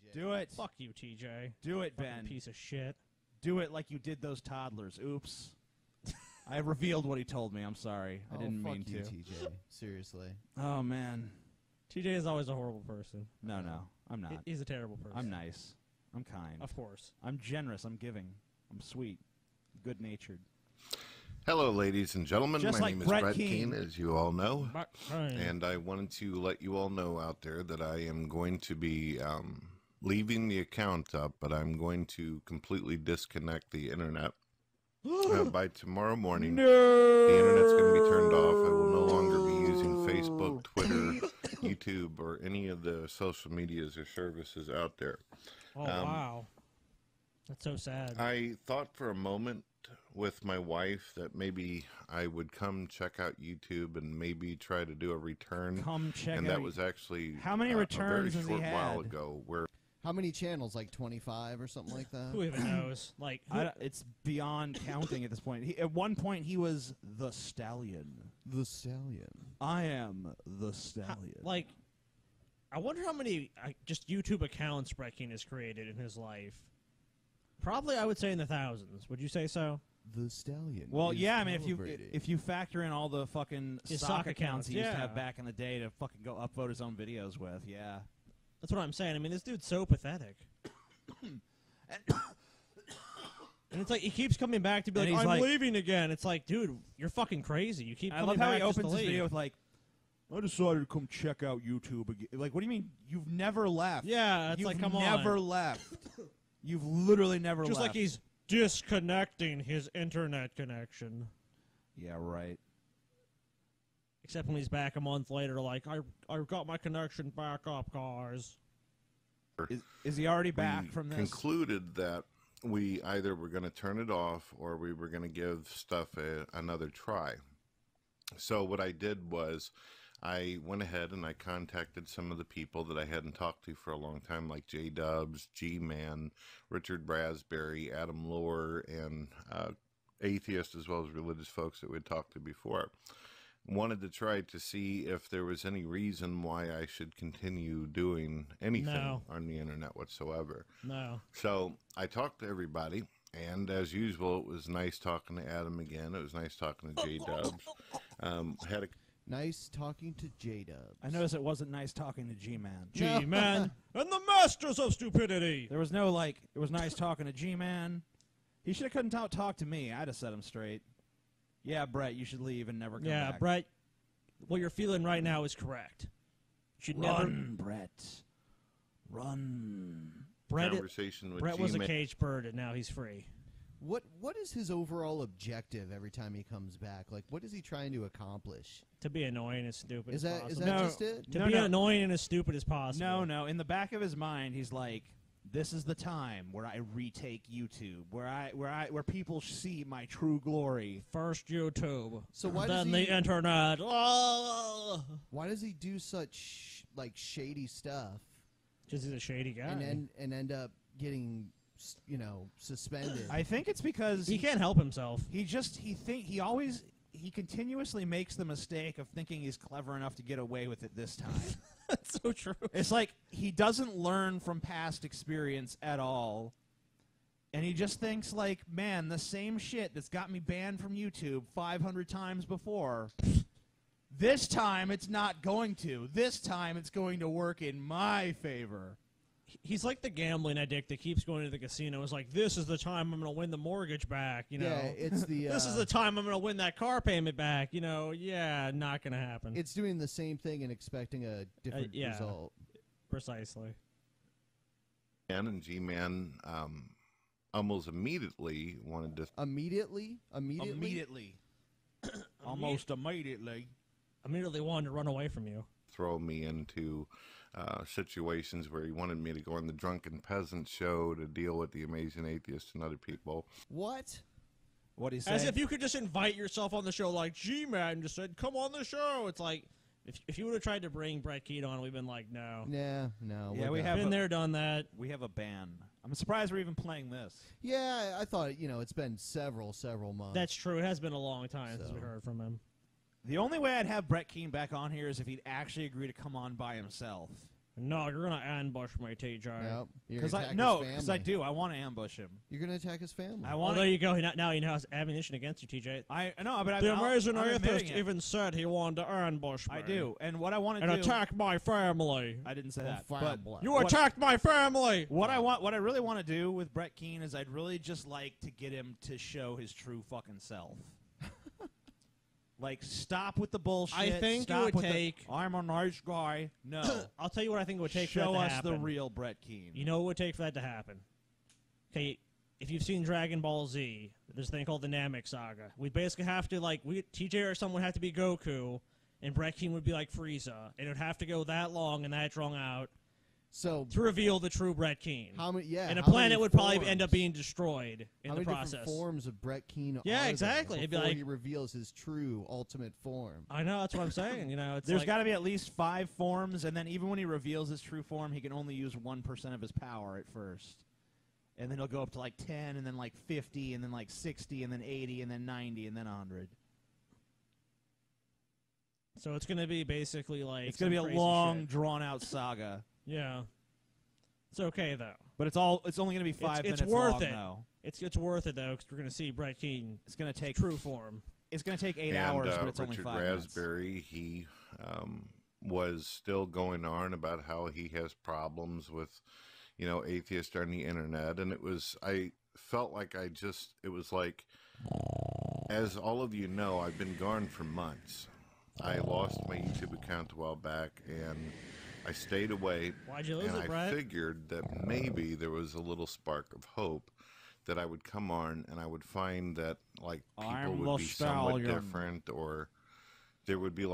TJ. Do it. Fuck you, TJ. Do it, Fucking Ben. piece of shit. Do it like you did those toddlers. Oops. I revealed what he told me. I'm sorry. I didn't mean fuck you, to. TJ. Seriously. Oh, man. TJ is always a horrible person. No, I'm not. He's a terrible person. I'm nice. I'm kind. Of course. I'm generous. I'm giving. I'm sweet. Good-natured. Hello, ladies and gentlemen. Just My like name is Brett Brett Keane. Keane, as you all know. And And I wanted to let you all know out there that I am going to be leaving the account up, but I'm going to completely disconnect the internet. By tomorrow morning, the internet's going to be turned off. I will no longer be using Facebook, Twitter, YouTube, or any of the social medias or services out there. oh, wow. That's so sad. I thought for a moment with my wife that maybe I would come check out YouTube and maybe try to do a return. Come check and out. that was actually How many returns a has very he short while had? ago. Where How many channels? Like 25 or something like that? Who even knows? Like, It's beyond counting at this point. At one point, he was the Stallion. The Stallion. I am the Stallion. like, I wonder how many just YouTube accounts Brett Keane has created in his life. Probably, I would say in the thousands. Would you say so? The Stallion. Well, is yeah, I mean, celebrating. if you factor in all the fucking His sock sock accounts he used to yeah. have back in the day to fucking go upvote his own videos with, yeah. That's what I'm saying. I mean, this dude's so pathetic. And it's like he keeps coming back to be And like, he's I'm like- leaving again. It's like, dude, you're fucking crazy. You keep I coming love back how he just opens to his leave. video with like, I decided to come check out YouTube again. Like, what do you mean? You've never left. Yeah, it's You've like, come never on. left. You've literally never Just left. like he's disconnecting his internet connection. Yeah, right. Except when he's back a month later, like, I got my connection back up, guys. Is he already back we from this? concluded that we either were going to turn it off or we were going to give stuff another try. So what I did was I went ahead and I contacted some of the people that I hadn't talked to for a long time, like J-Dubs, G-Man, Richard Brasberry, Adam Lohr, and atheists as well as religious folks that we'd talked to before. Wanted to try to see if there was any reason why I should continue doing anything No. on the internet whatsoever. No. So I talked to everybody, and as usual, it was nice talking to Adam again. It was nice talking to J-Dubs. Had a Nice talking to J-Dubs. I noticed it wasn't nice talking to G-Man. G-Man and the masters of stupidity. There was no, like, it was nice talking to G-Man. He should have couldn't talk to me. I'd have set him straight. Yeah, Brett, you should leave and never come Yeah, back. Brett, what you're feeling right now is correct. You should Run, Brett. Run. conversation with Brett was a G-Man. caged bird, and now he's free. What is his overall objective every time he comes back? Like, what is he trying to accomplish? To be annoying and stupid Is as that possible. No. just it? To No, be no. annoying and as stupid as possible. No. In the back of his mind, he's like, this is the time where I retake YouTube, where people see my true glory. First YouTube, So why does then he? the internet. Oh! Why does he do such like shady stuff Just he's a shady guy. and end up getting suspended? I think it's because he can't help himself. he continuously makes the mistake of thinking he's clever enough to get away with it this time. That's so true. It's like he doesn't learn from past experience at all. And he just thinks like, man, the same shit that's got me banned from YouTube 500 times before, this time it's not going to. This time it's going to work in my favor. He's like the gambling addict that keeps going to the casino. It's like, this is the time I'm going to win the mortgage back, you know. Yeah, it's the. This is the time I'm going to win that car payment back, you know. Yeah, not going to happen. It's doing the same thing and expecting a different yeah. result. Precisely. And G-Man almost immediately wanted to Immediately. Almost immediately. Immediately wanted to run away from you. throw me into situations where he wanted me to go on the Drunken Peasant show to deal with the Amazing Atheist and other people. What? What he As said. if you could just invite yourself on the show like G-Man just said, come on the show. It's like, if you would have tried to bring Brett Keane on, we've been like, no. Nah, no. Yeah, we're we done. have Been there, done that. We have a ban. I'm surprised we're even playing this. Yeah, I thought, it's been several months. That's true. It has been a long time since we So. heard from him. The only way I'd have Brett Keane back on here is if he'd actually agree to come on by himself. No, you're gonna ambush my TJ. Yep. You're Because gonna attack because his I family. do. I want to ambush him. You're gonna attack his family. I Well, want. there you go. Now he has ammunition against you, TJ. I know, but The I'm amazing admitting atheist it. even said he wanted to ambush me. I do, and what I want to And do. attack my family. I didn't say Oh, that. But family. You What- attacked my family! what I really want to do with Brett Keane is I'd really just like to get him to show his true fucking self. Like, stop with the bullshit. I think it stop would with the, take- I'm a nice guy. No. I'll tell you what I think it would take Show for that to us happen. the real Brett Keane. You know what it would take for that to happen? Okay, if you've seen Dragon Ball Z, there's a thing called the Namek Saga. We basically have to, TJ or someone would have to be Goku, and Brett Keane would be like Frieza. And it would have to go that long and that drawn out So to reveal the true Brett Keane. how many? Yeah. And the how planet many would probably forms? end up being destroyed in How the many process. different forms of Brett Keane? Yeah, are there exactly. It'd be before like- he reveals his true ultimate form. I know, that's what I'm saying. You know, it's There's like, got to be at least 5 forms, and then even when he reveals his true form, he can only use 1% of his power at first. And then he'll go up to 10, and then 50, and then 60, and then 80, and then 90, and then 100. so it's going to be basically like It's going to some be a crazy long, shit. drawn-out saga. Yeah. It's okay, though. But it's only going to be 5 it's minutes worth long, it. though. It's worth it, though, because we're going to see Brett Keane It's going to take true form. It's going to take 8 and hours, but it's only Richard 5 minutes. Raspberry, he was still going on about how he has problems with, atheists on the internet, and I felt like it was like, as all of you know, I've been gone for months. I lost my YouTube account a while back, and I stayed away. Why'd you lose and it, Brett? I figured that maybe there was a little spark of hope that I would come on and I would find that people I'm would be somewhat nostalgic. different, or there would be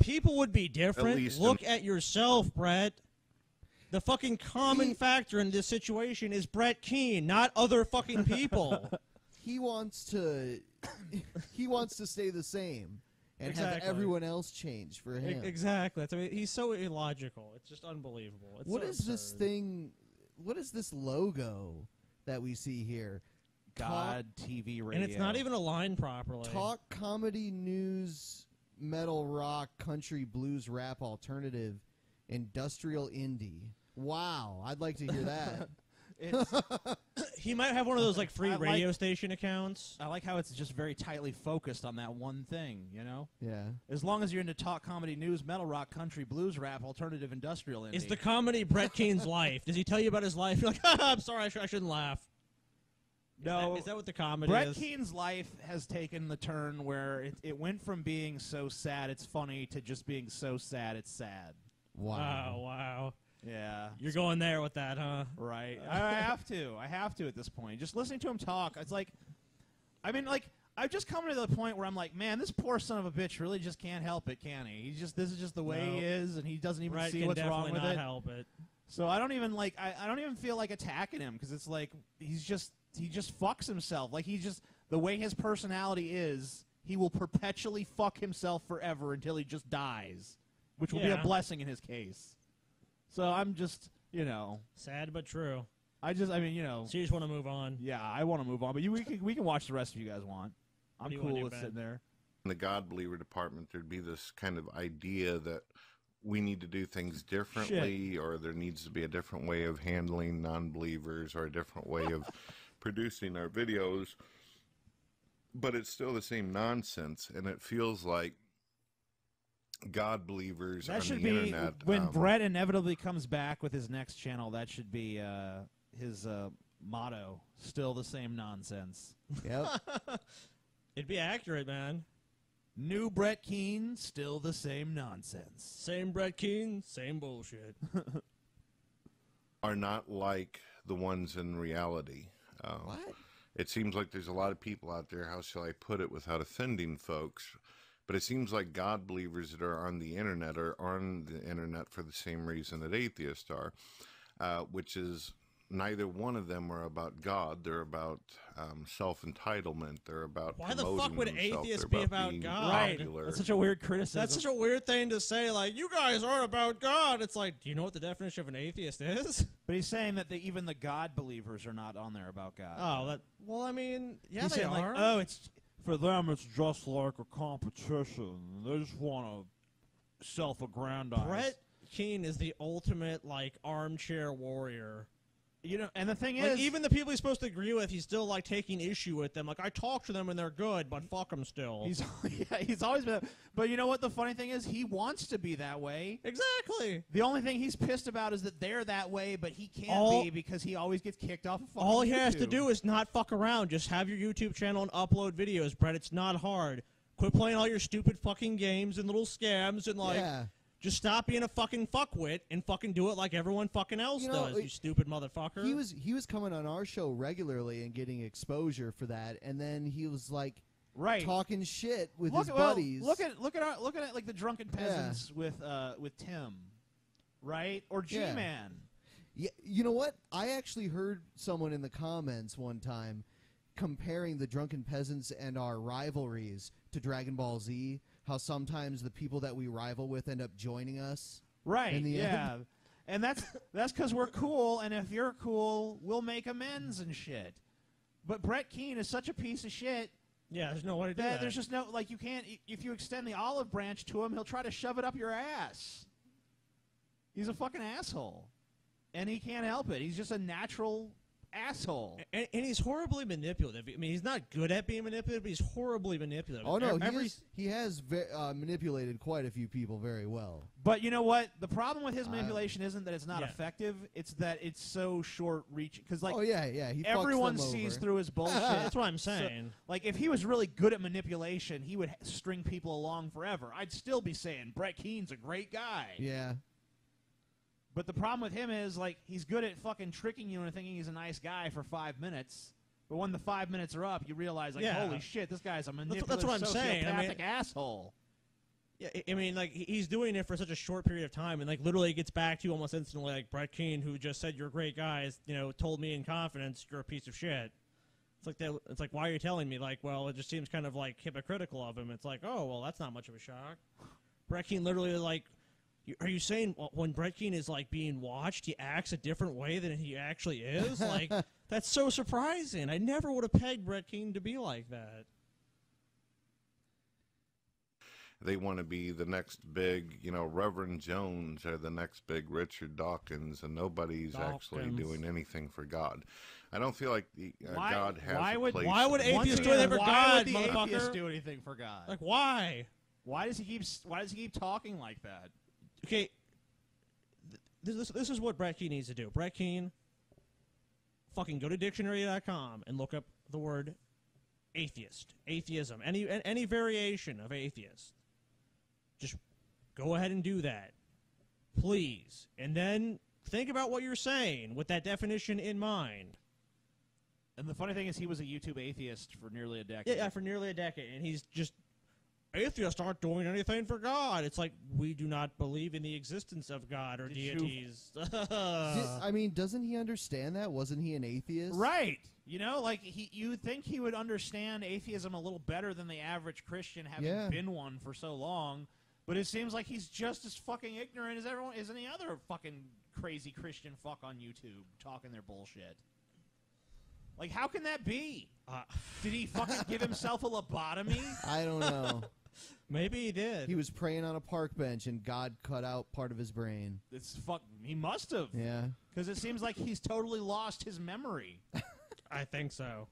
People would be different. least Look at yourself, Brett. The fucking common factor in this situation is Brett Keane, not other fucking people. He wants to. He wants to stay the same and have Exactly. everyone else change for him. Exactly. He's so illogical. It's just unbelievable. It's What so is this absurd. thing? What is this logo that we see here? God TV radio. And it's not even aligned properly. Talk comedy news, metal rock, country blues rap alternative, industrial indie. Wow, I'd like to hear that. He might have one of those free I like- radio station accounts. I like how it's just very tightly focused on that one thing, you know? Yeah. As long as you're into talk comedy news, metal rock, country, blues, rap, alternative, industrial indie. Is the comedy Brett Keane's life? Does he tell you about his life? You're like, I'm sorry, I shouldn't laugh. No. Is that what the comedy Brett is? Keane's life has taken the turn where it went from being so sad it's funny to just being so sad it's sad. Wow. Wow. Yeah. You're going there with that, huh? Right. I have to. I have to at this point. Just listening to him talk, it's like, I've just come to the point where I'm like, man, this poor son of a bitch really just can't help it, can he? This is just the way No. he is, and he doesn't even Brett see can what's wrong definitely with not it. help it. So I don't even I don't even feel like attacking him because it's like he just fucks himself. Like the way his personality is, he will perpetually fuck himself forever until he just dies, which will be a Yeah. blessing in his case. So I'm just, Sad but true. So you just want to move on. yeah, I want to move on, but we can watch the rest if you guys want. I'm do you wanna cool do, with Ben? sitting there. in the God believer department, there'd be this kind of idea that we need to do things differently, or there needs to be a different way of handling non-believers, or a different way of producing our videos. But it's still the same nonsense, and it feels like God believers That on should the be internet. when Brett inevitably comes back with his next channel. That should be his motto. Still the same nonsense. Yep. It'd be accurate, man. New Brett Keane, still the same nonsense. Same Brett Keane, same bullshit. are not like the ones in reality. What? It seems like there's a lot of people out there, how shall I put it without offending folks, but it seems like God believers that are on the internet are on the internet for the same reason that atheists are, which is neither one of them are about God. They're about self-entitlement. They're about Why the fuck promoting would themselves. atheists They're be about being God? Right. popular. That's such a weird criticism. That's such a weird thing to say, like, you guys aren't about God. It's like, do you know what the definition of an atheist is? But he's saying that even the God believers are not on there about God. Well, I mean, yeah, he's they saying are. like, oh, it's for them. It's just like a competition. They just want to self-aggrandize. Brett Keane is the ultimate like armchair warrior. You know, and the thing Like, is, even the people he's supposed to agree with, he's still like taking issue with them. Like, I talk to them and they're good, but fuck them still. he's always been. But you know what? The funny thing is, he wants to be that way. Exactly. The only thing he's pissed about is that they're that way, but he can't be because he always gets kicked off of fucking All he YouTube. has to do is not fuck around. Just have your YouTube channel and upload videos, Brett. It's not hard. Quit playing all your stupid fucking games and little scams and like. Yeah. Just stop being a fucking fuckwit and fucking do it like everyone fucking else does, you stupid motherfucker. He was coming on our show regularly and getting exposure for that, and then he was like talking shit with his buddies. Look at like the drunken peasants with Tim, right? Or G-Man. Yeah, you know what? I actually heard someone in the comments one time comparing the drunken peasants and our rivalries to Dragon Ball Z. How sometimes the people that we rival with end up joining us. Right, in the end. And that's because we're cool, and if you're cool, we'll make amends and shit. But Brett Keane is such a piece of shit. Yeah, there's no way to do that. There's just no, like, you can't, if you extend the olive branch to him, he'll try to shove it up your ass. He's a fucking asshole. And he can't help it. He's just a natural asshole. And he's horribly manipulative. I mean, he's not good at being manipulative, but he's horribly manipulative. Oh, no, he has manipulated quite a few people very well. But you know what? The problem with his manipulation isn't that it's not effective. It's that it's so short-reaching. Because, like, he everyone fucks them sees over. through his bullshit. That's what I'm saying. So, like, if he was really good at manipulation, he would string people along forever. I'd still be saying, Brett Keane's a great guy. Yeah. But the problem with him is, like, he's good at fucking tricking you into thinking he's a nice guy for 5 minutes. But when the 5 minutes are up, you realize, like, holy shit, this guy's a manipulative, that's what I'm saying. I mean, asshole. Yeah, I mean, like, he's doing it for such a short period of time, and, like, literally he gets back to you almost instantly, like, Brett Keane, who just said you're a great guy, told me in confidence you're a piece of shit. It's like, it's like, why are you telling me? Like, well, it just seems kind of, like, hypocritical of him. It's like, oh, well, that's not much of a shock. Brett Keane literally, like, are you saying when Brett Keane is, like, being watched, he acts a different way than he actually is? Like, that's so surprising. I never would have pegged Brett Keane to be like that. They want to be the next big, Reverend Jones or the next big Richard Dawkins, and nobody's actually doing anything for God. I don't feel like God has a place. Why would atheists do anything for God, motherfucker? motherfucker? Atheists do anything for God? Like, why? Why does he keep talking like that? Okay, this is what Brett Keane needs to do. Brett Keane, fucking go to dictionary.com and look up the word atheist, atheism, any variation of atheist. Just go ahead and do that, please. And then think about what you're saying with that definition in mind. And the funny thing is he was a YouTube atheist for nearly a decade. Yeah, for nearly a decade. And he's just... Atheists aren't doing anything for God. It's like, we do not believe in the existence of God or deities. I mean, doesn't he understand that? Wasn't he an atheist? Right. Like, you'd think he would understand atheism a little better than the average Christian, having been one for so long. But it seems like he's just as fucking ignorant as any other fucking crazy Christian fuck on YouTube talking their bullshit. Like, how can that be? Did he fucking give himself a lobotomy? I don't know. Maybe he did. He was praying on a park bench, and God cut out part of his brain. He must have. Yeah. Because it seems like he's totally lost his memory. I think so.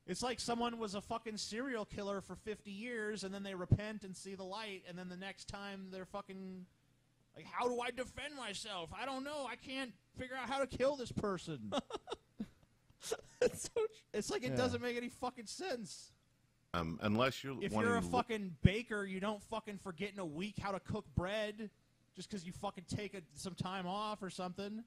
It's like someone was a fucking serial killer for 50 years, and then they repent and see the light, and then the next time they're fucking... Like, how do I defend myself? I don't know. I can't figure out how to kill this person. It's like it doesn't make any fucking sense. Unless you're... If you're a fucking baker, you don't fucking forget in a week how to cook bread just because you fucking take some time off or something.